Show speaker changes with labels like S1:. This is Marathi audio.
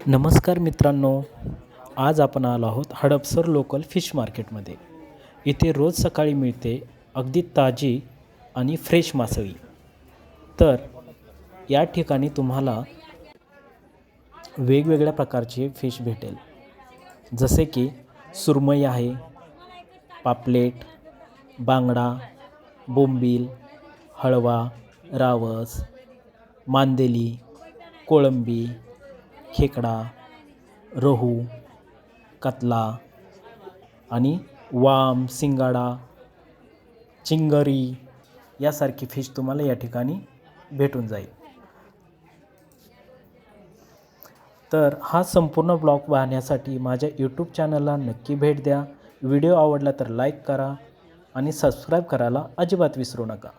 S1: नमस्कार मित्रांनो, आज आपण आलो आहोत हडपसर लोकल फिश मार्केटमध्ये. इथे रोज सकाळी मिळते अगदी ताजी आणि फ्रेश मासळी. तर या ठिकाणी तुम्हाला वेगवेगळ्या प्रकारचे फिश भेटेल, जसे की सुरमई आहे, पापलेट, बांगडा, बोंबील, हळवा, रावस, मांदेली, कोळंबी, खेकडा, रोहू, कतला आणि वाम, सिंगाडा, चिंगरी यासारखी फिश तुम्हाला या ठिकाणी भेटून जाईल. तर हा संपूर्ण ब्लॉग पाहण्यासाठी माझ्या यूट्यूब चॅनलला नक्की भेट द्या. व्हिडिओ आवडला तर लाईक करा आणि सबस्क्राईब करायला अजिबात विसरू नका.